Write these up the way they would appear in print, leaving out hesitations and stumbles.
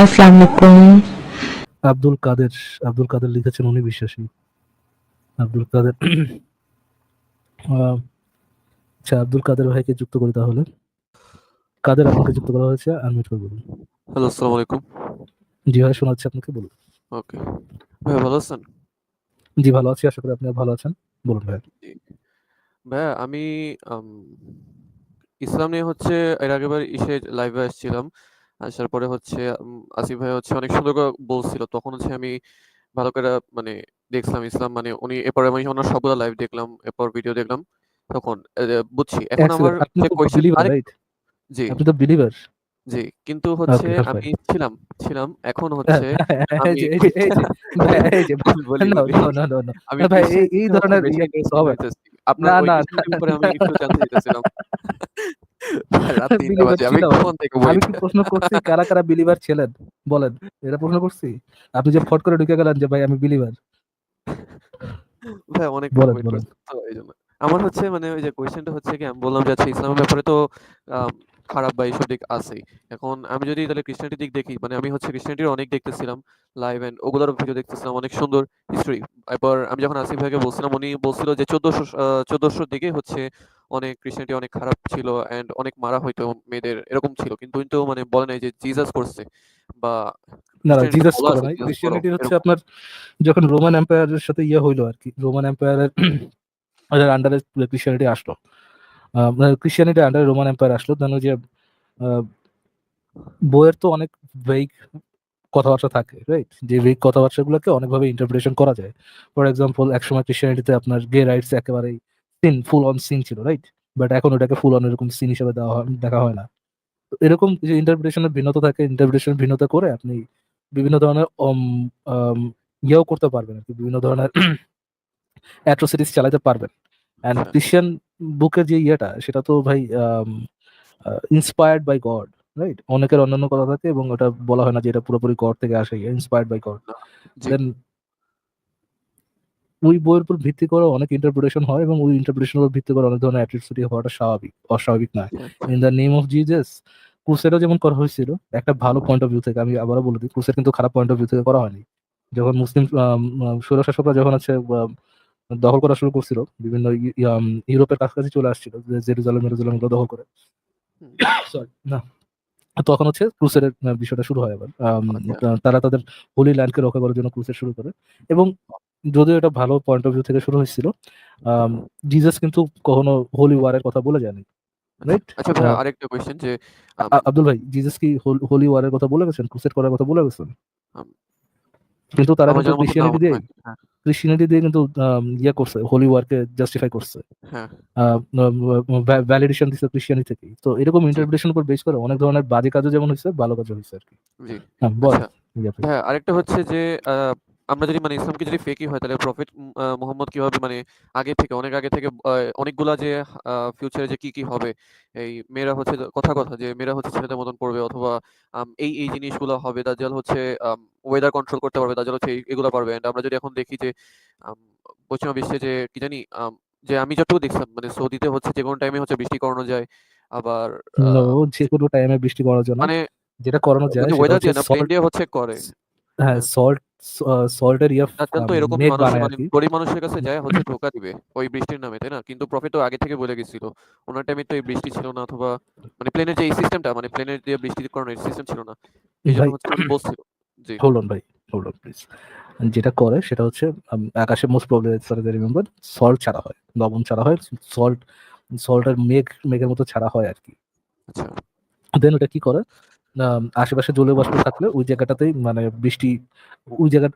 আসসালামু আলাইকুম। আব্দুল কাদের আব্দুল কাদের লিখেছেন উনি বিশ্বাসী। আব্দুল কাদের আহ, আচ্ছা, আব্দুল কাদের ভাইকে যুক্ত করি তাহলে। কাদের আপনাকে যুক্ত করা হয়েছে, আনমিউট করে বলুন। হ্যালো, আসসালামু আলাইকুম। জি ভাই, শোনাচ্ছি, আপনাকে বলুন। ওকে। ভাইয়া ভালো আছেন? জি ভালো আছি, আশা করি আপনি ভালো আছেন। বলুন ভাই। জি। ভাইয়া আমি আম ইসলাম নিয়ে হচ্ছে এর আগেরবার লাইভে আসছিলাম। আসার পরে হচ্ছে আসিফ ভাইয়া হচ্ছে অনেক সুন্দর করে বলছিল। তখন হচ্ছে আমি ভালো করে মানে দেখছিলাম ইসলাম মানে উনি এরপরে আমি ওনার সবগুলা লাইভ দেখলাম, এরপর ভিডিও দেখলাম। তখন বুঝছি। এখন এক আমার সেকেন্ড, আপনি যে তো কোয়েশ্চেন বিলিভার রাইট? আরেকটু জি, আপনি তো বিলিভার। জি। কিন্তু হচ্ছে ওকে, আমি ফাইন। ছিলাম। এখন হচ্ছে এই আমি যে এই যে এই যে ভাই, এই যে আমি বলি, নো বলি। নো নো নো নো, আমি ভাই এই এই ক্রিশ্চিয়ানিটিতে হচ্ছে ধরনের বেশি ইয়ে করতে ইন্টারেস্টেড হবে না। হইতেছি। আপনার না ওই না না ক্রিশ্চিয়ানিটির ব্যাপারে আমি একটু জানতে চাইতেছিলাম। রাত ৩টা বিলিভার বাজে। আমি ছিল। ঘুমান থেকে আমি বইটা। কি প্রশ্ন করছি কারা কারা বিলিভার ছিলেন? বলেন। এটা প্রশ্ন করছি? আপনি যে ফট করে ঢুকে গেলেন যে ভাই আমি বিলিভার। ভাই অনেকক্ষণ বলেন ওয়েট বলেন। করছেন তো এইজন্য। আমার হচ্ছে মানে ওই যে কোয়েশ্চেনটা হচ্ছে কি আমি বললাম যে আচ্ছা ইসলামের ব্যাপারে তো আম খারাপ বা এইসব দিক আছেই। এখন আমি যদি তাহলে ক্রিশ্চিয়ানিটির দিক দেখি, মানে আমি হচ্ছে ক্রিশ্চিয়ানিটির অনেক দেখতেছিলাম লাইভ এন্ড ওগুলোরও ভিডিও দেখতেছিলাম, অনেক সুন্দর হিস্ট্রি। এরপর আমি যখন আসিফ ভাইকে বলছিলাম উনি বলছিল যে ১৪০০ দিকে হচ্ছে অনেক ক্রিশ্চিয়ানিটি অনেক খারাপ ছিল এন্ড অনেক মারা হইতো মেয়েদের এরকম ছিল। কিন্তু মানে বলে নাই যে জিসাস করছে বা না না, ক্রিশ্চিয়ানিটিতে জিসাস বলা করে আছে নাই। জিসাস করো ক্রিশ্চিয়ানিটি হচ্ছে এরকম। আপনার যখন রোমান এম্পায়ারের সাথে ইয়ে হইলো আর কি, রোমান এম্পায়ারের ওদের আন্ডারে ক্রিশ্চিয়ানিটি আসলো। ক্রিশ্চিয়ানিটি আন্ডারে রোমান এম্পায়ার আসলো, দেন ওই যে আহ, বইয়ের তো অনেক ভেগ কথাবার্তা থাকে, রাইট? যে ভেগ কথাবার্তাগুলোকে অনেকভাবে ইন্টারপ্রিটেশন করা যায়। ফর এক্সাম্পল, একসময় ক্রিশ্চিয়ানিটিতে আপনার গে রাইটস একেবারেই সিন, ফুল অন সিন ছিল, রাইট? বাট এখন ওটাকে ফুল অন এরকম সিন হিসেবে দেখা হয় না। তো এরকম যে ইন্টারপ্রিটেশনের ভিন্নতা থাকে, ইন্টারপ্রিটেশন ভিন্নতা করে আপনি বিভিন্ন ধরনের ইয়েও করতে পারবেন আর কি, বিভিন্ন ধরনের অ্যাট্রোসিটিস চালাতে পারবেন। অ্যান্ড আচ্ছা, ক্রিশ্চিয়ান বুকের যে ইয়েটা, সেটা তো ভাই ইন্সপায়ার্ড বাই গড, রাইট? অনেকের অন্যান্য কথা থাকে এবং ওটা বলা হয় না যে এটা পুরোপুরি গড থেকে আসে, ইন্সপায়ার্ড বাই গড। না। জি। দেন ওই বইয়ের উপর ভিত্তি করে অনেক ইন্টারপ্রিটেশন হয় এবং ওই ইন্টারপ্রিটেশনের উপর ভিত্তি করে অনেক ধরনের অ্যাট্রোসিটি হওয়াটা স্বাভাবিক, অস্বাভাবিক নয়। আচ্ছা, in the name of Jesus ক্রুসেডও যেমন করা হয়েছিল একটা ভালো পয়েন্ট অফ ভিউ থেকে, আমি আবারও বলে দিই, ক্রুসেড কিন্তু খারাপ পয়েন্ট অফ ভিউ থেকে করা হয়নি। যখন মুসলিম স্বৈরশাসকরা যখন হচ্ছে দখল করা শুরু করছিল, বিভিন্ন ইউরোপের কাছাকাছি চলে আসছিল, যে জেরুজালেম মেরুজালেম গুলো দখল করে, হুম, সরি না, তখন হচ্ছে ক্রুসেডের বিষয়টা শুরু হয় আবার। আচ্ছা, তারা তাদের হোলি ল্যান্ডকে রক্ষা করার জন্য ক্রুসেড শুরু করে। এবং যদিও এটা ভালো পয়েন্ট অফ ভিউ থেকে শুরু হয়েছিল, আম, জিজাস কিন্তু কখনো হোলি ওয়ারের কথা বলে যায়নি, আচ্ছা। রাইট? আচ্ছা ভাইয়া আরেকটা কোয়েশ্চেন যে আম আব্দুল ভাই, জিজাস কি হোলি ওয়ারের কথা বলে গেছেন, ক্রুসেড করার কথা বলে গেছেন? আম কিন্তু তারা আমার কিন্তু জানার মতো না মনে হয়। হ্যাঁ, ক্রিশ্চিয়ানিটি দিয়ে কিন্তু ইয়ে করছে, হোলি ওয়ারকে জাস্টিফাই করছে, হ্যাঁ, ভ্যালিডেশন দিচ্ছে ক্রিশ্চিয়ানি থেকেই। তো এরকম জি, ইন্টারপ্রিটেশন উপর বেস করে অনেক ধরনের বাজে কাজও যেমন হয়েছে, ভালো কাজও হয়েছে আর কি। জি। হ্যাঁ আচ্ছা বলেন। ইয়ে ভাই। ভাইয়া আরেকটা হচ্ছে যে আ আমরা যদি মানে ইসলামকে যদি ফেকই হয় তাহলে প্রফেট মুহাম্মদ কিভাবে মানে আগে থেকে অনেক আগে থেকে অনেকগুলা যে ফিউচারে যে কি হবে, এই মেয়েরা হচ্ছে কথা যে মেয়েরা হচ্ছে ছেলেদের মতন পড়বে অথবা এই জিনিসগুলো হবে। দাজ্জাল হচ্ছে ওয়েদার কন্ট্রোল করতে পারবে। দাজ্জাল হচ্ছে এগুলা পারবে। অ্যান্ড আমরা যদি এখন দেখি যে আম পশ্চিমা বিশ্বে যে কি জানি যে আমি যতটুকু দেখছিলাম মানে সৌদিতে হচ্ছে যেকোনো টাইমে হচ্ছে বৃষ্টি করানো যায়। আবার আ নো, যে কোনো টাইমে বৃষ্টি করার জন্য মানে যেটা করানো যায় মানে সেটা ওয়েদার হচ্ছে দিয়ে না প্লেন সল্ট। দিয়ে হচ্ছে করে। হ্যাঁ, হ্যাঁ। সল্টের ইয়ে দাজ্জাল তো এরকমই মেঘ মানুষ বানায় আর মানে কি। গরিব মানুষের কাছে যায় হচ্ছে ধোঁকা দিবে ওই বৃষ্টির নামে, তাই না? কিন্তু প্রফেট তো আগে থেকে বলে গেছিল। উনার টাইমে তো এই বৃষ্টি ছিল না অথবা মানে প্লেনের যে এই সিস্টেমটা মানে প্লেনের দিয়ে বৃষ্টি করানোর সিস্টেম ছিল না। এইজন্য ভাই হচ্ছে উনি বলছিল। জি। হোল্ড অন ভাই, হোল্ড অন প্লিজ। যেটা করে সেটা হচ্ছে আকাশে মোস্ট প্রবলি রিমেম্বার সল্ট ছাড়া হয়, লবণ ছাড়া হয়, সল্ট, সল্টের মেঘের মতো ছাড়া হয় আর কি। আচ্ছা। দেন ওটা কি করে, আশেপাশে জলীয় বাষ্প থাকলে ওই জায়গাটাতেই মানে বৃষ্টি, ওই জায়গা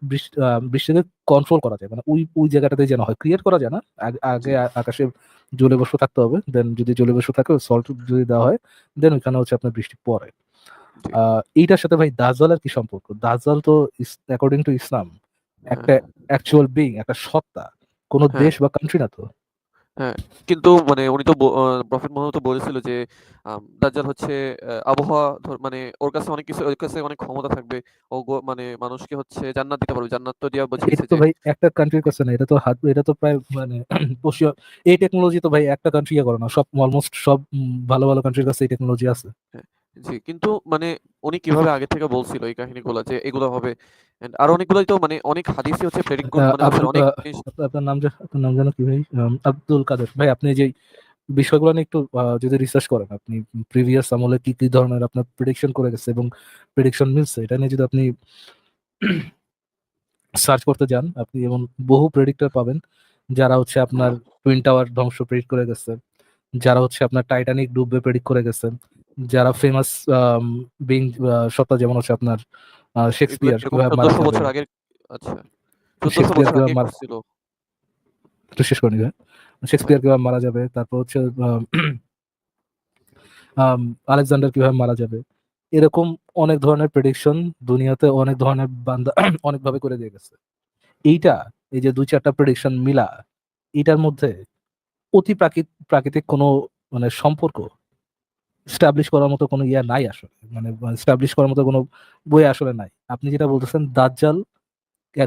বৃষ্টিকে কন্ট্রোল করা যায়, মানে ওই ওই জায়গাটাতেই যেন হয়, ক্রিয়েট করা যায় না। জি, আগে আকাশে জলীয় বাষ্প থাকতে হবে, দেন যদি জলীয় বাষ্প থাকে সল্ট যদি দেওয়া হয়, দেন ওইখানে হচ্ছে আপনার বৃষ্টি পড়ে। জি। এইটার সাথে ভাই দাজ্জালের কি সম্পর্ক? দাজ্জাল তো অ্যাকর্ডিং টু ইসলাম হ্যাঁ, একটা অ্যাকচুয়াল বিং, একটা সত্তা, কোনো হ্যাঁ, দেশ বা কান্ট্রি না তো। হ্যাঁ। কিন্তু মানে উনি তো প্রফেট মুহাম্মদ তো বলেছিল যে দাজ্জাল হচ্ছে আবহাওয়া মানে ওর কাছে অনেক ক্ষমতা থাকবে। ও মানে মানুষকে হচ্ছে জান্নাত দিতে পারবে। জান্নাত তো দিয়া এটা বুঝিয়েছে তো যে ভাই একটা কান্ট্রির কাছে না, এটা তো হাত, এটা তো প্রায় মানে পশ্চিম, এই টেকনোলজি তো ভাই একটা কান্ট্রি করে না, সব অলমোস্ট সব ভালো ভালো কান্ট্রির কাছে এই টেকনোলজি আছে। হ্যাঁ, জি, কিন্তু মানে উনি কিভাবে আগে থেকে বলছিল এই কাহিনীগুলা যে এগুলো হবে? এন্ড আরো অনেকগুলাই তো মানে অনেক হাদিসই হচ্ছে প্রেডিক্ট মানে হচ্ছে আব্দুল অনেক জিনিস। আপনার নাম যেন কি ভাই? আব্দুল কাদের ভাই, আপনি যে বিষয়গুলো নিয়ে একটু যদি রিসার্চ করেন, আপনি প্রিভিয়াস আমলে কি কি ধরনের আপনার প্রেডিকশন করে গেছে এবং প্রেডিকশন মিলছে, এটা নিয়ে যদি আপনি সার্চ করতে যান, আপনি এমন বহু প্রেডিক্টর পাবেন যারা হচ্ছে আপনার টুইন টাওয়ার ধ্বংস প্রেডিক্ট করে গেছে, যারা হচ্ছে আপনার টাইটানিক ডুববে প্রেডিক্ট করে গেছে, যারা ফেমাস বিং সত্তা, যেমন হচ্ছে আপনার এগুলো শেক্সপিয়ার এরকম কিভাবে মারা ১৪০০ যাবে, বছর আগের। আচ্ছা, ১৪০০ শেক্সপিয়ার বছর কিভাবে আগে মারা, করছিল। একটু শেষ করে নিবে, আচ্ছা, শেক্সপিয়ার কিভাবে মারা যাবে, তারপর হচ্ছে আলেকজান্ডার কিভাবে মারা যাবে, এরকম অনেক ধরনের প্রেডিকশন দুনিয়াতে অনেক ধরনের বান্দা অনেকভাবে করে দিয়ে গেছে। এইটা, এই যে দুই চারটা প্রেডিকশন মিলা, এটার মধ্যে অতি প্রাকৃতিক কোনো মানে সম্পর্ক স্টাবলিশ করার মতো কোনো ইয়া নাই আসলে, মানে স্টাবলিশ করার মতো কোনো বই আসলে নাই। আপনি যেটা বলতেছেন দাজ্জাল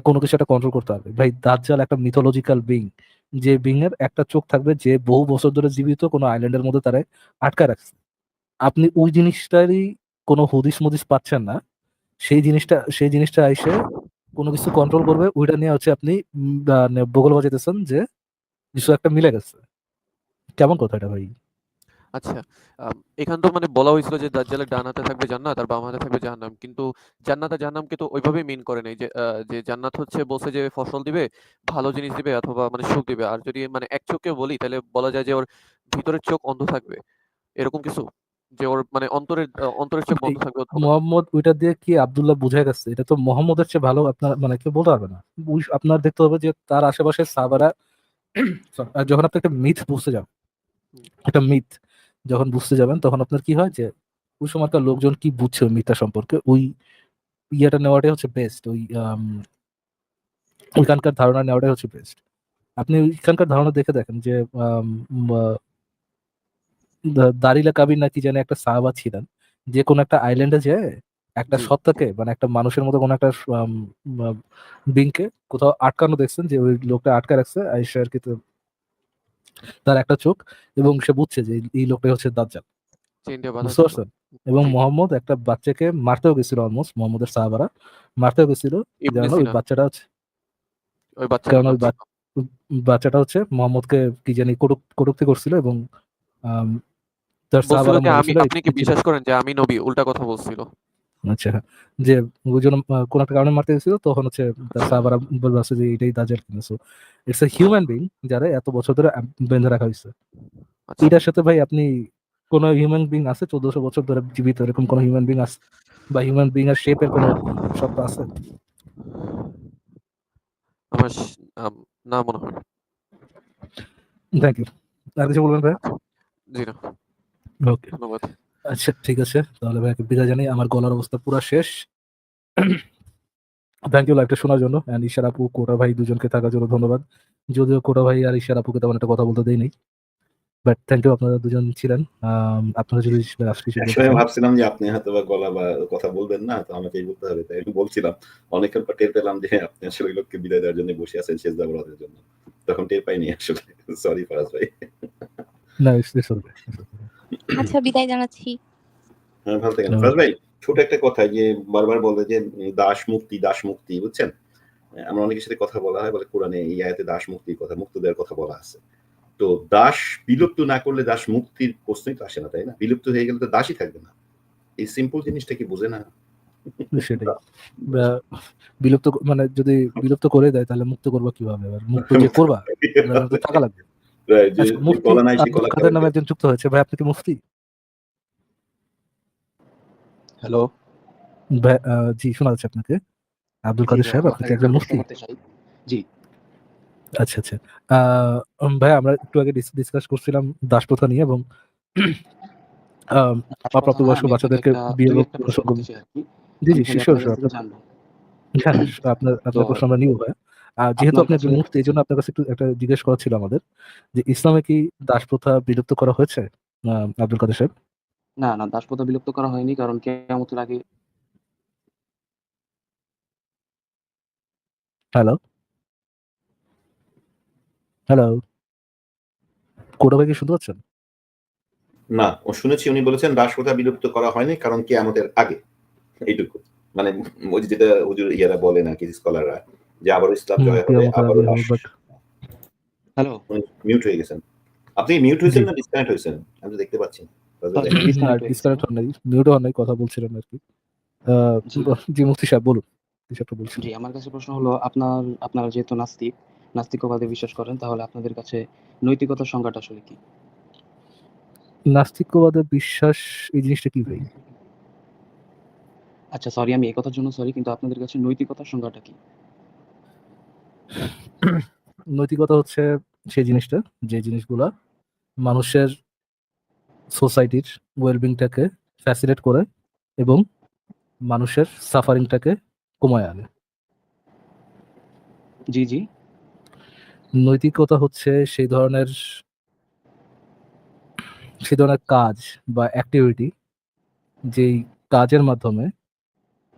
কোনো কিছু একটা কন্ট্রোল করতে পারবে, ভাই দাজ্জাল একটা মিথোলজিক্যাল বিং, যে বিং এর একটা চোখ থাকবে, যে বহু বছর ধরে জীবিত কোনো আইল্যান্ডের মধ্যে তারা আটকায় রাখছে। আপনি ওই জিনিসটারই কোনো হদিস মদিস পাচ্ছেন না, সেই জিনিসটা এসে কোনো কিছু কন্ট্রোল করবে, ওইটা নিয়ে হচ্ছে আপনি বগল বাজাইতেছেন যে কিছু একটা মিলে গেছে। কেমন কথা এটা ভাই? আচ্ছা। এখানে তো মানে বলা হয়েছিল যে দাজ্জালের ডান হাতে থাকবে জান্নাত আর বাম হাতে থাকবে জাহান্নাম। কিন্তু জান্নাত আর জাহান্নামকে তো ওইভাবেই মিন করে নাই যে যে জান্নাত হচ্ছে বলছে যে ফসল দিবে, ভালো জিনিস দিবে অথবা মানে সুখ দিবে। আর যদি মানে এক চোখে বলি তাহলে বলা যায় যে ওর ভিতরের চোখ অন্ধ থাকবে। এরকম কিছু? যে ওর মানে অন্তরের চোখ ভাই বন্ধ থাকবে অথবা। মোহাম্মদ ওইটা দিয়ে কি আব্দুল্লাহ বুঝে গেছে? এটা তো মোহাম্মদের চেয়ে ভালো আপনার মানে কেউ বলতে পারবে না। আপনার দেখতে হবে যে তার আশেপাশে সাহাবারা আর যখন আপনি একটা মিথ বুঝতে যাবেন, হুম, একটা মিথ যখন বুঝতে যাবেন, তখন আপনার কি হয় যে ওই সময়কার লোকজন কি বুঝছে ওই মিথটা সম্পর্কে, ওই ইয়েটা নেওয়াটাই হচ্ছে বেস্ট, ওইখানকার ধারণা নেওয়াটাই হচ্ছে বেস্ট। আপনি ওইখানকার ধারণা দেখে দেখেন যে দারিলা কাবির নাকি জানি একটা সাহাবা ছিলেন, যে কোনো একটা আইল্যান্ডে যে একটা জি, সত্তাকে মানে একটা মানুষের মতো কোনো একটা বিংকে কোথাও আটকানো দেখছেন, যে ওই লোকটা আটকা রাখছে আইসা আর কি, তার একটা চোখ, এবং সে বুঝছে যে এই লোকটাই হচ্ছে দাজ্জাল। চেইন দিয়ে বাঁধা বুঝতে ছিল। পারছেন? এবং জি, মোহাম্মদ একটা বাচ্চাকে মারতেও গেছিল, অলমোস্ট মোহাম্মদের সাহাবারা মারতেও গেছিল, কি ইবনে জানো ওই সিনা বাচ্চাটা হচ্ছে, ওই বাচ্চাটার কারণ নাম ওই ছিল। বাচ্চাটা হচ্ছে মোহাম্মদকে কি জানি কটূক্তি করছিল, এবং আম, তার বলছিল সাহাবারা যে মরেছিল আপনি কি এই বিশ্বাস করেন যে আমি নবী? উল্টা কথা বলছিল। আচ্ছা, যে ওই জন্য কোন একটা কারণে মারতে গেছিল, তখন হচ্ছে তার আচ্ছা, সাহাবারা বলছে যে এটাই দাজ্জাল কিনা। So it's a human being যারা এত বছর ধরে বেঁধে রাখা হয়েছে। আচ্ছা। এটার সাথে ভাই আপনি কোন হিউম্যান বিং আছে 1400 বছর ধরে জীবিত, এরকম কোন হিউম্যান বিং আছে, বা হিউম্যান বিং এর শেপের কোন সত্তা আছে? আমার আম না মনে হয়। Thank you. আর কিছু বলবেন ভাই? আচ্ছা, জি না। ওকে, ধন্যবাদ। আচ্ছা ঠিক আছে, তাহলে ভাই বিদায় জানাই, আমার গলার অবস্থা পুরো শেষ। থ্যাংক ইউ লাইভটা শোনার জন্য, এন্ড ঈশার আপু কোটা ভাই দুজনকে থাকার জন্য ধন্যবাদ। যদিও কোটা ভাই আর ঈশার আপুকে তেমন একটা কথা বলতে দেই নাই, বাট থ্যাংক ইউ, আপনারা দুজন ছিলেন। আপনারা যদি লাস্ট কিছু বলতে একসময় চান। ভাবছিলাম যে আপনি হয়তো বা গলা বা কথা বলবেন না, তো আমাকেই বলতে হবে, তাই একটু বলছিলাম। অনেকক্ষণ পর টের পেলাম যে আপনি আসলে ওই লোককে বিদায় দেওয়ার জন্য বসে আছেন সেজদা বলাদের জন্য। তখন টের পাইনি আসলে। সরি ফারাজ ভাই। না ইটস ওকে। আচ্ছা, বিদায় জানাচ্ছি। হ্যাঁ, ভালো থাকেন ফারাজ ভাই। ছোট একটা কথা যে বারবার বলে যে দাস মুক্তি, দাস মুক্তি, বুঝছেন? আমরা অনেকের সাথে কথা বলা হয়, বলে কোরআনে এই আয়াতে দাস মুক্তির কথা, মুক্ত দেওয়ার কথা বলা আছে। তো দাস বিলুপ্ত না করলে দাস মুক্তির প্রশ্নই তো আসে না, তাই না? বিলুপ্ত হয়ে গেলে তো দাসই থাকবে না। এই সিম্পল জিনিসটা কি বোঝে না? সেটাই। বা বিলুপ্ত মানে যদি বিলুপ্ত করে দেয় তাহলে মুক্ত করবা কিভাবে? এবার মুক্ত যে করবা এটার জন্য তো টাকা লাগবে। রাইট, যে আচ্ছা, যে মুফতি কলা নাই সে আব্দুল কলা কাদের খাবে কে? নামে একজন যুক্ত হয়েছে, ভাই আপনি কি মুফতি? হ্যালো। ভাই, জি শোনা যাচ্ছে আপনাকে। আব্দুল জি কাদের ভাই, সাহেব, আমি আপনি কি আপনাকে একটা একজন প্রশ্ন মুফতি? করতে চাই। জি, আচ্ছা আচ্ছা। ভাই আমরা একটু আগে ডিসকাস করছিলাম দাসপ্রথা নিয়ে, এবং আম, দাসপ্রথা না, অপ্রাপ্তবয়স্ক আমি আপনাকে বাচ্চাদেরকে একটা বিয়ে ২-১ টা প্রশ্ন প্রসঙ্গ। করতে চাই আরকি। জি জি, আমি খালি শিওর আপনার কাছ শিওর, থেকে জানবো। হ্যাঁ হ্যাঁ, আপনার তো আপনার প্রশ্ন আমরা নিব ভাই। যেহেতু আপনার আপনি কাছে একজন মুফতি, এই জন্য আপনার কাছে একটু একটা জিজ্ঞেস করা ছিল আমাদের, যে ইসলামে কি দাসপ্রথা বিলুপ্ত করা হয়েছে? আব্দুল কাদের সাহেব। না, না, দাসপ্রথা বিলুপ্ত করা হয়নি। কারণ কিয়ামতের আগে হ্যালো, হ্যালো, কোটা ভাই কি শুনতে পাচ্ছেন? না, শুনেছি উনি বলেছেন দাস প্রথা বিলুপ্ত করা হয়নি কারণ কিয়ামতের আগে। এইটুকু। মানে ওই যে যেটা হুজুর ইয়ারা বলেন আরকি স্কলাররা যে আবারও ইসলাম জয় হবে, কিয়ামতের আবারও আগে দাস। হবে, বাট হ্যালো, উনি মিউট হয়ে গেছেন। আপনি মিউট জি হয়েছেন না ডিসকানেক্ট হয়েছেন? আমি তো দেখতে পাচ্ছি না। সরি দেখেন। ভাই না, ডিসকানেক্ট হয়ে গেছে। ডিসকানেক্ট হন নাই, মিউটও হন নাই, কথা বলছিলেন আর কি। জি, জি মুফতি সাহেব বলুন, কিছু একটা বলছিলেন। জি আমার কাছে প্রশ্ন হলো আপনারা যেহেতু নাস্তিকবাদে বিশ্বাস করেন তাহলে আপনাদের কাছে নৈতিকতার সংজ্ঞাটা আসলে কি? নাস্তিক্যবাদের বিশ্বাস এই জিনিসটা কি ভাই? আচ্ছা সরি আমি এই কথার জন্য সরি কিন্তু আপনাদের কাছে নৈতিকতার সংজ্ঞাটা কি? নৈতিকতা হচ্ছে সেই জিনিসটা, যে জিনিসগুলা মানুষের সোসাইটির ওয়েলবিংটাকে ফ্যাসিলিটেট করে এবং মানুষের সাফারিংটাকে কমায় আনে। জি, জি। নৈতিকতা হচ্ছে সেই ধরনের কাজ বা অ্যাক্টিভিটি, যেই কাজের মাধ্যমে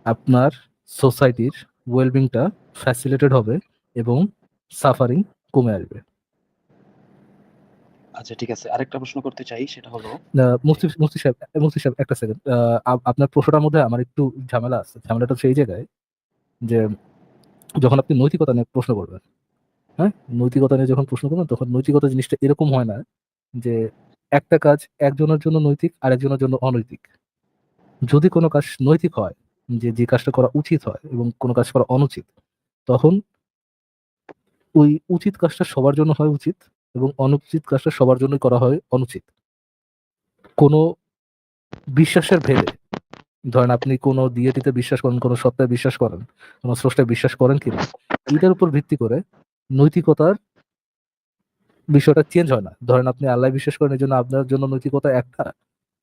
আপনার সোসাইটির ওয়েলবিংটা ফ্যাসিলিটেড হবে এবং সাফারিং কমে আসবে। আচ্ছা ঠিক আছে। আরেকটা প্রশ্ন করতে চাই সেটা হলো মুফতি সাহেব একটা সেকেন্ড, আপনার প্রশ্নটার মধ্যে আমার একটু ঝামেলা আছে। ঝামেলাটা হচ্ছে এই জায়গায় যে যখন আপনি নৈতিকতা নিয়ে প্রশ্ন করবেন, হ্যাঁ, নৈতিকতা নিয়ে যখন প্রশ্ন করবেন তখন নৈতিকতা জিনিসটা এরকম হয় না যে একটা কাজ একজনের জন্য নৈতিক আরেকজনের জন্য অনৈতিক। যদি কোনো কাজ নৈতিক হয়, যে কাজটা করা উচিত হয় এবং কোনো কাজ করা অনুচিত, তখন ওই উচিত কাজটা সবার জন্য হয় উচিত এবং অনুচিত কাজটা সবার জন্যই করা হয় অনুচিত। কোনো বিশ্বাসের ভেদে, ধরেন আপনি কোনো ডিয়েটিতে বিশ্বাস করেন, কোনো সত্তায় বিশ্বাস করেন, কোনো স্রষ্টায় বিশ্বাস করেন কিনা, এটার উপর ভিত্তি করে নৈতিকতার বিষয়টা চেঞ্জ হয় না। ধরেন আপনি আল্লাহ বিশ্বাস করেন, এই জন্য আপনার জন্য নৈতিকতা একটা,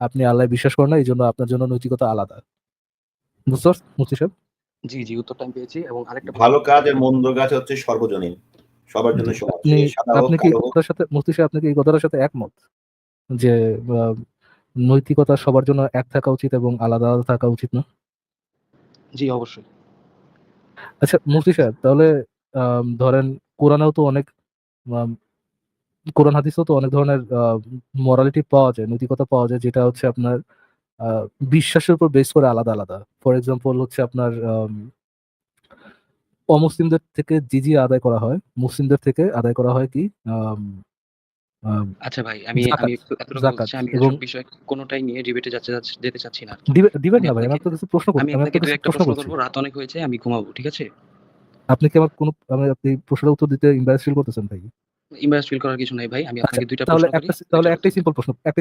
আপনি আল্লাহ বিশ্বাস করেন না এই জন্য আপনার জন্য নৈতিকতা আলাদা। বুঝতে পারছেন মুফতি সাহেব? জি, জি উত্তরটা আমি পেয়েছি এবং আরেকটা প্রশ্ন ভালো করতে কাজ চাই। আর মন্দ কাজ হচ্ছে সর্বজনীন। সবার জন্য জি, সমান। আপনি সে সাদা হোক, আপনি কি কালো এই হোক। কথার সাথে মুফতি সাহেব, আপনি কি এই কথাটার সাথে একমত যে আহ, নৈতিকতা সবার জন্য এক থাকা উচিত এবং আলাদা আলাদা থাকা উচিত না? জি অবশ্যই। আচ্ছা মুফতি সাহেব, তাহলে ধরেন কোরআনেও তো অনেক আম, কোরআন হাদিসেও তো অনেক ধরনের মরালিটি পাওয়া যায়, নৈতিকতা পাওয়া যায়, যেটা হচ্ছে আপনার আহ, বিশ্বাসের উপর বেস করে আলাদা আলাদা। ফর এক্সাম্পল হচ্ছে আপনার অমুসলিমদের থেকে জিজিয়া আদায় করা হয়, মুসলিমদের থেকে আদায় করা হয় কি আম, আম, আচ্ছা ভাই আমি জাকাত। একটু এতটুকু বলতে জাকাত চাই আমি এবং এসব বিষয় কোনোটাই নিয়ে ডিবেটে যেতে চাচ্ছি না আরকি। ডিবেট আমি না ভাই, আমি আপনাকে আপনার কাছে প্রশ্ন করছি, আমি আমি আপনাকে আপনার ২ কাছে একটা প্রশ্ন প্রশ্ন করছি। করব। রাত অনেক হয়েছে। আমি ঘুমাবো। ঠিক আছে? আপনি কি আমার কোনো আপনি প্রশ্নের উত্তর দিতে এম্বারেস ফিল করতেছেন ভাই? embarrass ফিল করার কিছু নাই ভাই। আমি আচ্ছা, আপনাকে ২ টা তাহলে প্রশ্ন করি। ২ তাহলে টার উত্তর দেন। একটাই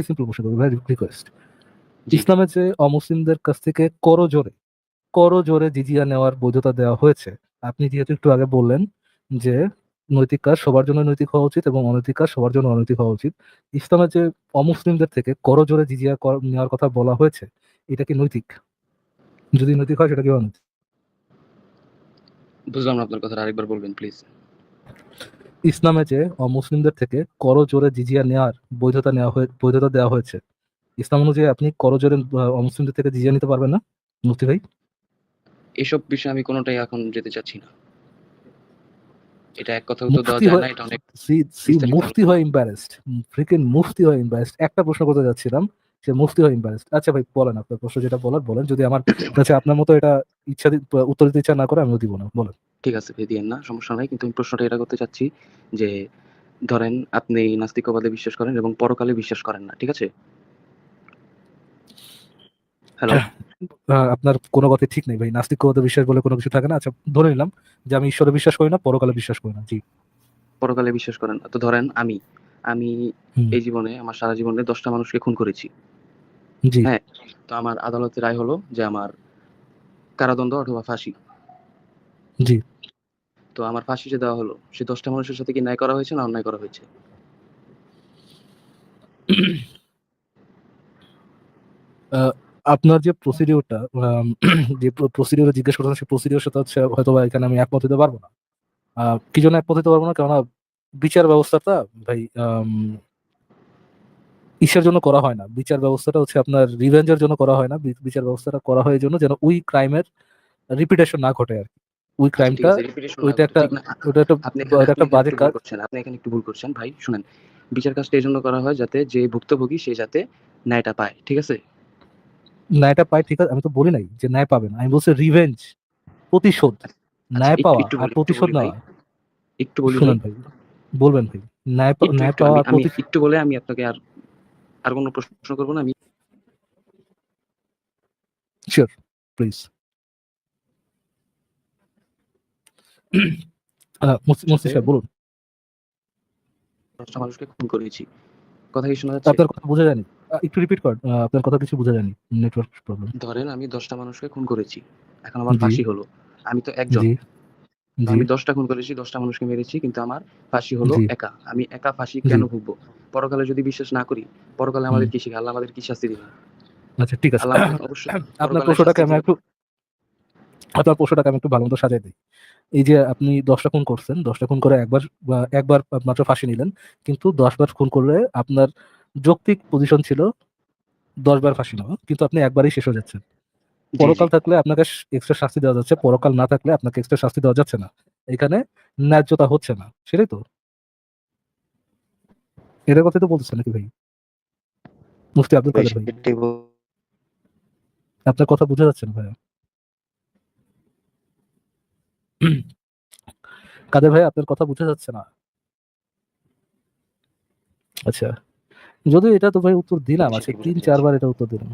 সিম্পল প্রশ্ন করবো ভাই, রিকোয়েস্ট। জি। ইসলামে যে অমুসলিমদের কাছ থেকে করজোরে জিজিয়া নেওয়ার বৈধতা দেওয়া হয়েছে, আপনি যেহেতু একটু আগে বললেন যে নৈতিক কাজ সবার জন্য নৈতিক হওয়া উচিত এবং অনৈতিক কাজ সবার জন্য অনৈতিক হওয়া উচিত, ইসলামে যে অমুসলিমদের থেকে করজোরে জিজিয়া নেওয়ার কথা বলা হয়েছে, এটা কি নৈতিক? যদি নৈতিক হয় সেটা কি অনৈতিক? বুঝলাম না আপনার কথাটা আরেকবার বলবেন প্লিজ। ইসলামে যে অমুসলিমদের থেকে করজোরে জিজিয়া নেওয়ার বৈধতা দেওয়া হয়েছে, ইসলাম অনুযায়ী আপনি করজোরে অমুসলিমদের থেকে জিজিয়া নিতে পারবেন না মুফতি ভাই? এসব বিষয়ে আমি কোনোটাই এখন যেতে চাচ্ছি না। এটা এক কথায় উত্তর দেওয়া মুফতি যায় হয়ে না। এটা অনেক বিস্তারিত মুফতি আলোচনা। হয়ে এম্বারেসড, ফ্রিকেন মুফতি হয়ে এম্বারেসড। একটা প্রশ্ন করতে যাচ্ছিলাম, সে মুফতি হয়ে এম্বারেসড। আচ্ছা ভাই বলেন, আপনার প্রশ্ন যেটা বলার বলেন, যদি আমার কাছে আপনার মতো এটা উত্তর দিতে ইচ্ছা না করে আমিও দিব না, বলেন। ঠিক আছে ভাই দিয়েন না। সমস্যা নাই। কিন্তু আমি প্রশ্নটা এটা করতে চাচ্ছি যে ধরেন আপনি নাস্তিকবাদে বিশ্বাস করেন এবং পরকালে বিশ্বাস করেন না। ঠিক আছে? হ্যালো? আপনার কোনো কথা ঠিক নেই ভাই, নাস্তিকতা বিশ্বাস বলে কোনো কিছু থাকে না। আচ্ছা ধরে নিলাম যে আমি ঈশ্বরে বিশ্বাস করি না, পরকালে বিশ্বাস করি না, জি। পরকালে বিশ্বাস করেন না। তো ধরেন আমি হুম, এই জীবনে আমার সারা জীবনে ১০ টা মানুষকে খুন করেছি। জি হ্যাঁ? তো আমার আদালতের রায় হলো যে আমার কারাদণ্ড অথবা ফাঁসি। জি। তো আমার ফাঁসি যে দেওয়া হলো, সে ১০ টা মানুষের সাথে কি ন্যায় করা হয়েছে না অন্যায় করা হয়েছে? আহ, আপনার যে প্রসিডিওরটা, যে প্রসিডিওরে জিজ্ঞেস করছেন, সেই প্রসিডিওর সাথে হচ্ছে হয়তো বা এখানে আমি একমত হতে পারবো না। কি জন্য একমত হতে পারবো না? কেননা বিচার ব্যবস্থাটা ভাই ইসের জন্য করা হয় না। বিচার ব্যবস্থাটা হচ্ছে আপনার রিভেঞ্জের জন্য করা হয় না। বিচার ব্যবস্থাটা করা হয় এই জন্য যেন ওই ক্রাইমের রিপিটেশন না ঘটে আর কি। ওই আচ্ছা ঠিক ক্রাইমটা, আছে রিপিটেশন না ওইটা ঘটে একটা ঠিক না। ওইটা একটা ওইটা আপনি একটা এখানে বাজে একটু ভুল কাজ। করছেন। আপনি এখানে একটু ভুল করছেন ভাই শুনেন। বিচার কাজটা এজন্য করা হয় যাতে যে ভুক্তভোগী সে যাতে ন্যায়টা পায়, ঠিক আছে? ন্যায়টা পায়, ঠিক আছে, আমি তো বলি নাই যে ন্যায় পাবেন, আমি বলছি রিভেঞ্জ, প্রতিশোধ। আচ্ছা, ন্যায় পাওয়া একটু আর বলি, প্রতিশোধ ভাই, নেওয়া। একটু বলি ভাই, শুনেন ভাই, বলবেন ভাই। ন্যায় একটু পাওয়া আমি আর আমি প্রতিশোধ। একটু বলে আমি আপনাকে আর কোনো প্রশ্ন করবো না। আমি শিওর, প্লিজ। মুস্তি সাহেব বলুন। 10টা মানুষকে খুন করেছি। কথা কি শোনা যাচ্ছে? আপনার কথা বোঝা যায়নি, একটু রিপিট করেন, আপনার কথা কিছু বোঝা যায়নি, নেটওয়ার্ক প্রবলেম। ধরেন আমি 10টা মানুষকে খুন করেছি, এখন আমার জি ফাঁসি হলো। আমি তো একজন, জি তো জি আমি 10টা খুন করেছি, 10টা মানুষকে মেরেছি, কিন্তু আমার ফাঁসি হলো জি একা। আমি একা ফাঁসি জি কেন ভুগবো? পরকালে যদি বিশ্বাস না করি, পরকালে হুম, আমাদের কি শিখায়? আল্লাহ আমাদের কি শাস্তি দিবেন? আচ্ছা ঠিক আছে। আল্লাহ আমাদের অবশ্যই আপনার পরকালে প্রশ্নটাকে শাস্তি আমি দিবেন। একটু ভালো মতো সাজাই দিই। এই যে আপনি 10টা খুন করছেন, 10টা খুন করে একবার মাত্র ফাঁসি নিলেন, কিন্তু 10বার খুন করলে আপনার যৌক্তিক পজিশন ছিল 10বার ফাঁসি নেওয়া, কিন্তু আপনি একবারই শেষ হয়ে যাচ্ছেন। জি, জি। পরকাল থাকলে আপনাকে এক্সট্রা শাস্তি দেওয়া যাচ্ছে, পরকাল না থাকলে আপনাকে এক্সট্রা শাস্তি দেওয়া যাচ্ছে না। এখানে ন্যায্যতা হচ্ছে না, সেটাই তো? এটার কথাই তো বলতেছেন নাকি ভাই? মুফতি আব্দুল ভাই কাদের ভাই, সেটাই আপনার কথা বোঝা যাচ্ছে না ভাই। কাদের ভাই, আপনার কথা বোঝা যাচ্ছে না। আচ্ছা, যদিও এটা তো ভাই উত্তর দিলাম, আচ্ছা সেটাই বোঝাতে চাচ্ছি। 3-4 বার এটা উত্তর দিলাম।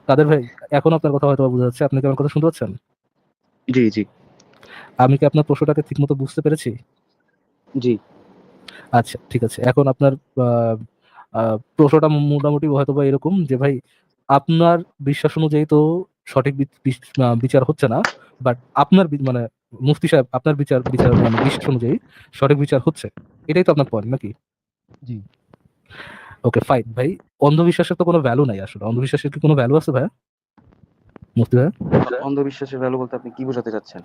কাদের ভাই, এখন আপনার কথা হয়তো বোঝা যাচ্ছে, আপনি কি আমার কথা শুনতে পাচ্ছেন? জি, জি, আমি কি আপনার প্রশ্নটাকে ঠিক মতো বুঝতে পেরেছি? জি। আচ্ছা ঠিক আছে, এখন আপনার প্রশ্নটা মোটামুটি হয়তো বা এরকম যে ভাই, আপনার বিশ্বাস অনুযায়ী তো সঠিক বিচার হচ্ছে না, বাট আপনার মানে মুফতি সাহেব, আপনার বিচার বিচার মানে বিশ্বাস অনুযায়ী সঠিক বিচার হচ্ছে, এটাই তো আপনার পয়েন্ট নাকি? জি। ওকে ফাইন ভাই। অন্ধবিশ্বাসের তো কোনো ভ্যালু নাই আসলে, অন্ধবিশ্বাসের কি কোনো ভ্যালু আছে ভাই, মুফতি ভাই? অন্ধবিশ্বাসের ভ্যালু বলতে আপনি কি বোঝাতে চাচ্ছেন?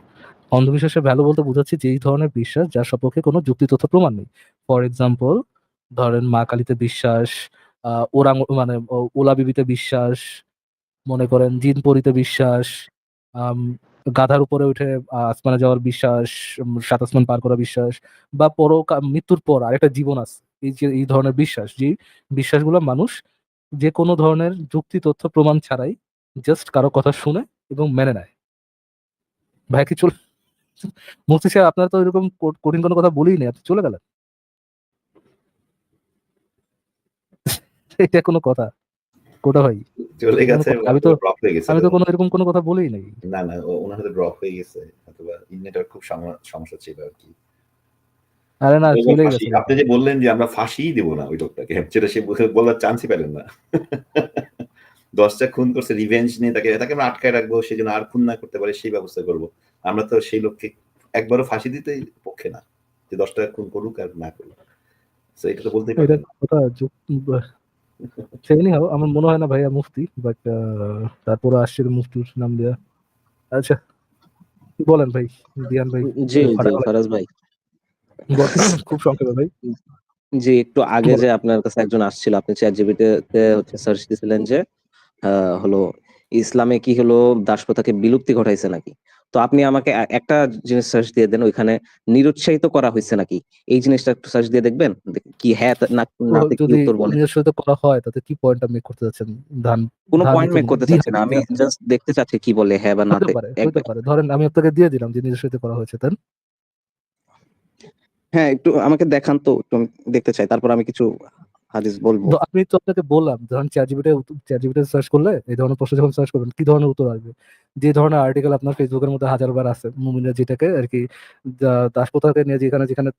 অন্ধবিশ্বাসের ভ্যালু বলতে বোঝাচ্ছি যে এই ধরনের বিশ্বাস যার সপক্ষে কোনো যুক্তি তথ্য প্রমাণ নেই। ফর এক্সাম্পল, ধরেন মা কালীতে বিশ্বাস, মানে ওলা বিবিতে বিশ্বাস, মনে করেন জিন পরিতে বিশ্বাস, আম, গাধার উপরে উঠে আসমানে যাওয়ার বিশ্বাস, সাত আসমান পার করা বিশ্বাস, বা মৃত্যুর পর আরেকটা জীবন আছে, এই যে এই ধরনের বিশ্বাস, যে বিশ্বাসগুলো মানুষ যে কোনো ধরনের যুক্তি তথ্য প্রমাণ ছাড়াই জাস্ট কারো কথা শুনে এবং মেনে নেয়। ভাই কি চলে, মুফতি সাহেব আপনার তো এরকম কঠিন কোনো কথা বলেই নেই, আপনি চলে গেলেন। এটা কোনো কথা? কোটা ভাই, চলে এটা কোনো গেছে, কথা? ড্রপ হয়ে গেছে। কোনো এরকম কোনো কথা বলেই নাই। না না, ওনার হয়তো ড্রপ হয়ে গেছে, অথবা নেটওয়ার্ক খুব সমস্যা ছিল আর কি। আরে না, চলে ফাঁসি, গেছে ভাই। আপনি যে বললেন যে আমরা ফাঁসি দিব না ওই লোকটাকে, যেটা সে বলার চান্সই পেলেন না। 10টা খুন করছে, রিভেঞ্জ নিয়ে তাকে আমরা আটকায় রাখবো, সে যেন আর খুন না করতে পারে সেই ব্যবস্থা করব। আমরা তো সেই লোককে একবারও ফাঁসি দিতে পক্ষে না, যে 10টা খুন করুক আর না করুক। তো এটা তো বলতেই এটা পারলেন না। কথা সেনি হোক, আমার মনে হয় না ভাইয়া মুফতি, বাট তারপরে আসছে মুফতির নাম দেয়া। আচ্ছা বলেন ভাই, দিয়ান ভাই, জি, জি, ফাটাফাটি ফারাজ ভাই। খুব সংক্ষেপে ভাই। জি, একটু আগে বলেন। যে আপনার কাছে একজন আসছিল, আপনি চ্যাটজিপিটিতে হচ্ছে সার্চ দিছিলেন যে হলো ইসলামে কি হলো দাসপ্রথাকে বিলুপ্তি ঘটাইছে নাকি? তো আপনি আমাকে একটা জিনিস সার্চ দিয়ে দেন, ওইখানে নিরুৎসাহিত করা হয়েছে নাকি? এই জিনিসটা একটু সার্চ দিয়ে দেখবেন, কি হ্যাঁ না তো নাতে কি যদি উত্তর বলে। নিজস্ব করা হয় তাতে কি পয়েন্টটা মেক করতে যাচ্ছেন? ধান কোনো ধানই পয়েন্ট তো মেক করতে চাচ্ছি দ্বিধায় না, আমি দ্বিধায় আছে। জাস্ট দেখতে চাচ্ছি কি বলে হ্যাঁ বা হইতে নাতে। পারে, হইতে পারে, ধরেন আমি আপনাকে দিয়ে দিলাম যে নিজস্ব করা হয়েছে, তাই না? হ্যাঁ, একটু আমাকে দেখান তো, একটু আমি দেখতে চাই, তারপর আমি কিছু হাদিস বলবো। তো আমি তো আপনাকে বললাম, ধরেন চ্যাটজিপিটি সার্চ করলে এই ধরনের প্রশ্ন যখন সার্চ করবেন কি ধরনের উত্তর আসবে, যে ধরনের আর্টিকেল আপনার ফেসবুকের মধ্যে হাজারবার আছে, মুমিনরা যেটাকে আর কি দাসপ্রথাকে নিয়ে যেখানে যেখানে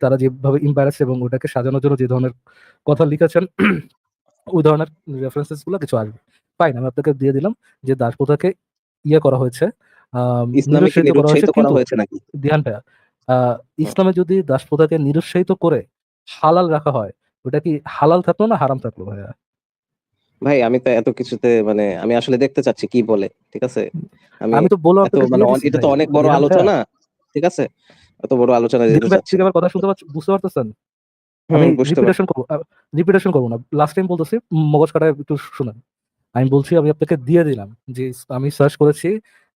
তারা যেভাবে ইম্বারাস এবং ওটাকে সাজানোর জন্য যে ধরনের কথা লিখেছেন, ওই ধরনের রেফারেন্সেস গুলো কিছু আসবে। ফাইন, আমি আপনাকে দিয়ে দিলাম যে দাসপ্রথাকে ইয়ে করা হয়েছে, ইসলামে কি নিরুৎসাহিত করা হয়েছে, নিরুৎসাহিত করা কিন্তু হয়েছে নাকি? ধ্যান ভাইয়া, ইসলামে যদি দাসপ্রথাকে নিরুৎসাহিত করে হালাল রাখা হয়, ওটা কি হালাল থাকলো না হারাম থাকলো ভাইয়া? ভাই আমি তো এত কিছুতে মানে আমি আসলে দেখতে চাচ্ছি কি বলে, ঠিক আছে? আমি আমি তো বললাম এত আপনাকে মানে দিয়ে দিছি এটা ভাই। তো অনেক বড় ধ্যান ভাইয়া, আলোচনা, ঠিক আছে? এত বড় আলোচনা ধ্যান যেতে ভাইয়া, চাচ্ছি আপনি কি না। আমার কথা শুনতে বুঝতে পারতেছেন? আমি বুঝতে পারছি। রিপিটেশন করবো না, লাস্ট টাইম বলতেছি, মগজ কাটায় একটু শুনেন। আমি বলছি আমি আপনাকে দিয়ে দিলাম যে আমি সার্চ করেছি,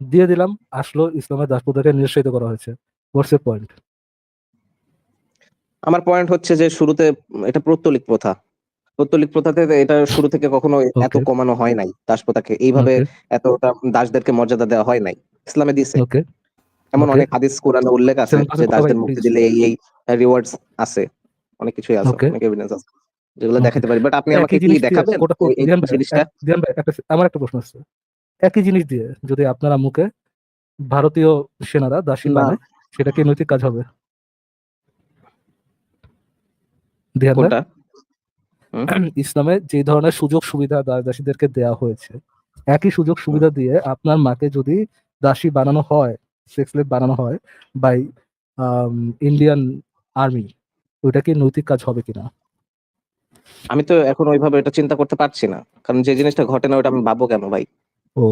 দিয়ে দিলাম, আসলো ইসলামের দাসপ্রথাকে নিরুৎসাহিত করা হয়েছে। হোয়াটস এর পয়েন্ট? আমার পয়েন্ট হচ্ছে যে শুরুতে এটা পৌত্তলিক প্রথা, পৌত্তলিক প্রথাতে এটা শুরু থেকে কখনো এত ওকে কমানো হয় নাই দাস প্রথাকে এইভাবে ওকে এতটা দাসদেরকে মর্যাদা দেওয়া হয় নাই ইসলামে দিছে ওকে এমন ওকে অনেক হাদিস কোরআনে উল্লেখ আছে সেভেন যে পার্সেন্ট কথা ভাই দাসদের মুক্তি প্লিজ। দিলে এই রিওয়ার্ডস আছে অনেক কিছুই আছে ওকে অনেক এভিডেন্স আছে যেগুলো ওকে দেখাতে পারি বাট আপনি আমাকে একই কি জিনিস দিয়ে দেখাবেন ওটা এই দিয়ান ভাই জিনিসটা দিয়ান ভাই আমার একটা প্রশ্ন আছে, একই জিনিস দিয়ে যদি আপনার আম্মুকে ভারতীয় সেনারা দাসী না বানায় সেটা কি নৈতিক কাজ হবে দিয়ান ভাই? কোনটা হুম? ইসলামে যে ধরনের সুযোগ সুবিধা দাসীদেরকে দেওয়া হয়েছে, একই সুযোগ সুবিধা দিয়ে আপনার মাকে যদি দাসী বানানো হয়, সেক্স স্লেভ বানানো হয় বাই ইন্ডিয়ান আর্মি, ওইটা কি নৈতিক কাজ হবে কিনা? আমি তো এখন ওইভাবে এটা চিন্তা করতে পারছি না কারণ যে জিনিসটা ঘটে না ওটা আমি ভাববো কেন ভাই ও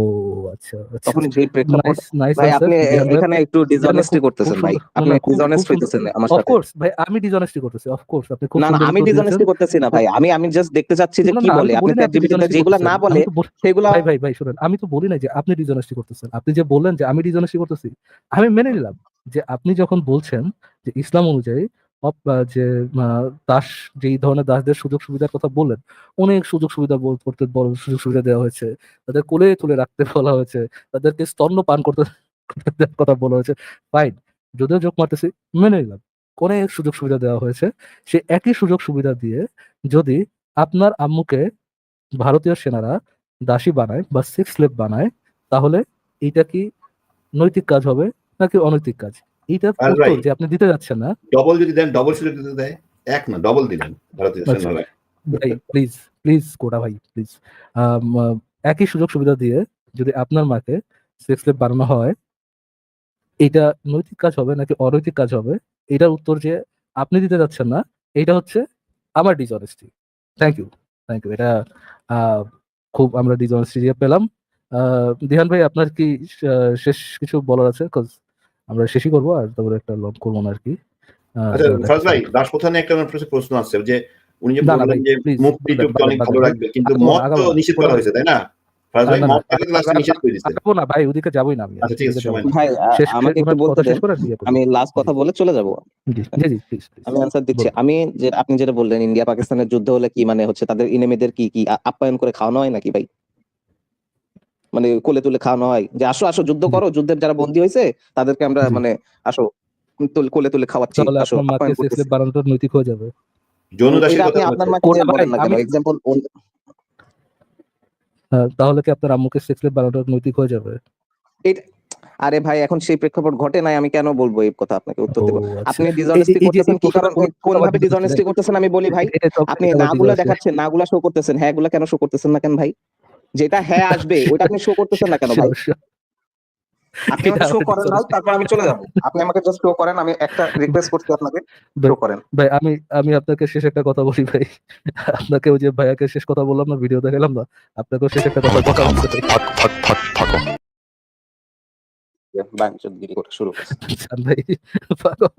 আচ্ছা আচ্ছা, তখন যে প্রেক্ষাপট নাইস নাইস ভাই আনসার আপনি দিয়ান ভাই। এখানে একটু দিয়ান ভাই ডিসঅনেস্টি খুব খুব করতেছেন ভাই সুন্দর, না আপনি না খুব খুব ডিসঅনেস্ট সুন্দর, হইতেছেন আমার সাথে অফকোর্স ভাই আমি ডিসঅনেস্টি করতেছি, অফকোর্স আপনি খুব না সুন্দর আমি উত্তর দিয়েছেন। ডিসঅনেস্টি করতেছি না ভাই আমি জাস্ট দেখতে চাচ্ছি যে না কি না আমি বলে তো আপনি বলি না চ্যাট আপনি জিপিটিতে ডিসঅনেস্টি যেগুলা করতেছেন, না বলে আমি তো সেগুলা ভাই শুনেন, আমি তো বলি না যে আপনি ডিসঅনেস্টি করতেছেন, আপনি যে বললেন যে আমি ডিসঅনেস্টি করতেছি, আমি মেনে নিলাম যে আপনি যখন বলছেন যে ইসলাম অনুযায়ী যে দাস, যেই ধরনের দাসদের সুযোগ সুবিধার কথা বললেন, অনেক সুযোগ সুবিধা করতে বড় সুযোগ সুবিধা দেওয়া হয়েছে, তাদের কোলে তুলে রাখতে বলা হয়েছে, তাদেরকে স্তন্য পান করতে দেওয়ার কথা বলা হয়েছে, ফাইন, যদিও যোগ মারতেছি, মেনে নিলাম অনেক সুযোগ সুবিধা দেওয়া হয়েছে। সে একই সুযোগ সুবিধা দিয়ে যদি আপনার আম্মুকে ভারতীয় সেনারা দাসী বানায় বা সেক্স স্লেভ বানায়, তাহলে এইটা কি নৈতিক কাজ হবে নাকি অনৈতিক কাজ? এইটার আর ভাই উত্তর যে আপনি দিতে যাচ্ছেন না। ডবল যদি দেন, ডবল সুযোগ দিতে দেয়, এক না ডবল দিলেন ভারতীয় আচ্ছা সেনারা। ভাই প্লিজ প্লিজ কোটা ভাই প্লিজ, একই সুযোগ সুবিধা দিয়ে যদি আপনার মাকে সেক্স স্লেভ বানানো হয়, এটা নৈতিক কাজ হবে নাকি অনৈতিক কাজ হবে, এটার উত্তর যে আপনি দিতে যাচ্ছেন না, এটা হচ্ছে আমার ডিসঅনেস্টি। থ্যাংক ইউ এটা আহ, খুব আমরা ডিসঅনেস্টি দিয়ে পেলাম। দিহান ভাই আপনার কি শেষ কিছু বলার আছে? 'Cause আমরা শেষই করবো আর তারপরে একটা লং করবো না আর কি। আচ্ছা ফারাজ ভাই, দাসপ্রথা নিয়ে একটা আমার প্রশ্ন আছে যে উনি যে না না বললেন ভাই যে প্লিজ মুক্তি টুক্তি অনেক ভালো লাগবে, কিন্তু আগাবো মদ না তো আগাবো না নিষেধ ওটা করা হয়েছে তাই না? ফারাজ ভাই না না মদ তাকে তো লাস্টে নিষেধ করে দিচ্ছে। আগাবো না ভাই, ওদিকে যাবোই না আমি আর, আচ্ছা ঠিক আছে, ওদিকে সময় যাবো না। নেই। ভাই শেষ আমাকে একটু ওনার বলতে কথা শেষ দেন করে বিয়ে করি। আমি লাস্ট কথা বলে চলে যাব জি জি জি প্লিজ প্লিজ আমি অ্যান্সার দিচ্ছি বলুন। আমি যে আপনি যেটা বললেন ইন্ডিয়া পাকিস্তানের যুদ্ধ হলে কি মানে হচ্ছে তাদের ইনেমিদের কি আপ্যায়ন করে খাওয়ানো হয় নাকি ভাই মানে কোলে তুলে খাওয়ানো হয় যে আসো আসো যুদ্ধ জি। করো যুদ্ধের যারা বন্দী হয়েছে তাদেরকে আমরা জি। মানে আসো কোলে তুলে খাওয়াচ্ছি তাহলে আসো আপনার মাকে আপ্যায়ন সেক্স করতেছি স্লেভ বানানোটা নৈতিক হয়ে যাবে। যৌন দাসের এটা আপনি কথা আপনার বলছে। মাকে যে কোটা ভাই বলেন না কেন আমি এক্সাম্পল তাহলে কি আপনার আম্মুকে সেক্স স্লেভ বানানোটা নৈতিক হয়ে যাবে? আরে ভাই এখন সেই প্রেক্ষাপট ঘটে নাই আমি কেন বলবো এই কথা আপনাকে উত্তর ও দেবো আচ্ছা, আপনি ডিসঅনেস্টি এই যে করতেছেন এই কি কথাটা কারণ কোন ভাবে ডিসঅনেস্টি করতেছেন আমি বলি ভাই আপনি না গুলা দেখাচ্ছেন না গুলা শো করতেছেন হ্যাঁ গুলা কেন শো করতেছেন না কেন ভাই যেটা হ্যাঁ আসবে ওইটা আপনি শো করতেছেন না কেন ভাই আপনি আমাকে শো করেন না তারপর আমি চলে যাবো আপনি আমাকে জাস্ট শো করেন আমি একটা রিকোয়েস্ট করছি আপনাকে শো করেন ভাই আমি আপনাকে শেষ একটা কথা বলি ভাই, আপনাকে ওই যে ভাইয়াকে শেষ কথা বললাম না, ভিডিও দেখালাম না, আপনাকেও শেষ একটা কথা বলতে বাঞ্চোদগিরি করে শুরু করছে চান ভাই পাগল।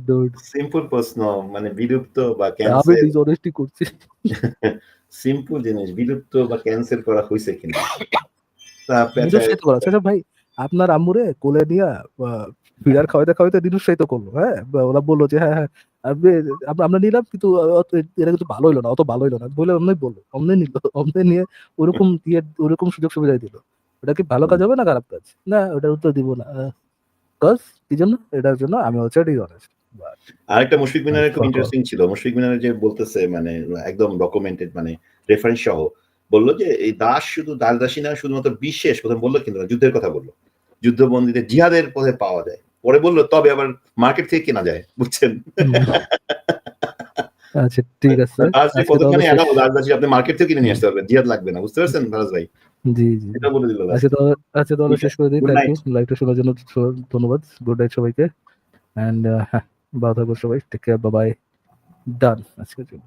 Dude, সিম্পল প্রশ্ন, মানে বিলুপ্ত বা আমি ক্যান্সেল, ডিসঅনেস্টি করছি। সিম্পল জিনিস, বিলুপ্ত বা ক্যান্সেল করা হয়েছে কিনা তা নিরুৎসাহিত করা আচ্ছা ভাই, আপনার আম্মুরে কোলে নিয়ে ফিডার খাওয়াইতে খাওয়াইতে নিরুৎসাহিত করলো, হ্যাঁ ওরা বললো যে হ্যাঁ হ্যাঁ আমরা নিলাম কিন্তু এটা কিন্তু ভালো হইলো না, অত ভালো হইলো না বলে অমনি বললো, অমনি নিল, অমনি নিয়ে ওরকম দিয়ে ওরকম সুযোগ সুবিধা দিল, ওটা কি ভালো কাজ হবে না খারাপ কাজ? না ওটার উত্তর দিব না, কজ কি জন্য? এটার জন্য আমি হচ্ছে ডিসঅনেস্ট। আরেকটা মুশফিক মিনারের খুব ইন্টারেস্টিং ছিল, মুশফিক মিনারের যে বলতেছে মানে একদম ডকুমেন্টেড মানে রেফারেন্স সহ বললো যে এই দাস শুধু দাস দাসী না, শুধুমাত্র বিশেষ প্রথম বললো কিন্তু না, যুদ্ধের কথা বললো, যুদ্ধবন্দীদের জিহাদের পথে পাওয়া যায়, পরে বললো তবে আবার মার্কেট থেকে কেনা যায়, বুঝছেন? আচ্ছা ঠিক আছে, দাস যে আজকে তাহলে কতখানি শেষ। দাস দাসী আপনি মার্কেট থেকে কিনে নিয়ে আসতে পারবেন, জিহাদ লাগবে না, বুঝতে পারছেন ফারাজ ভাই? জি জি এটা বলে দিল আজকে তাহলে শেষ করে দিই। Good thank night. ইউ লাইভটা শোনার জন্য ধন্যবাদ। গুড নাইট সবাইকে অ্যান্ড হ্যাঁ ভালো থাকবো সবাই, টেক কেয়ার, বাই বাই, ডান আজকের জন্য।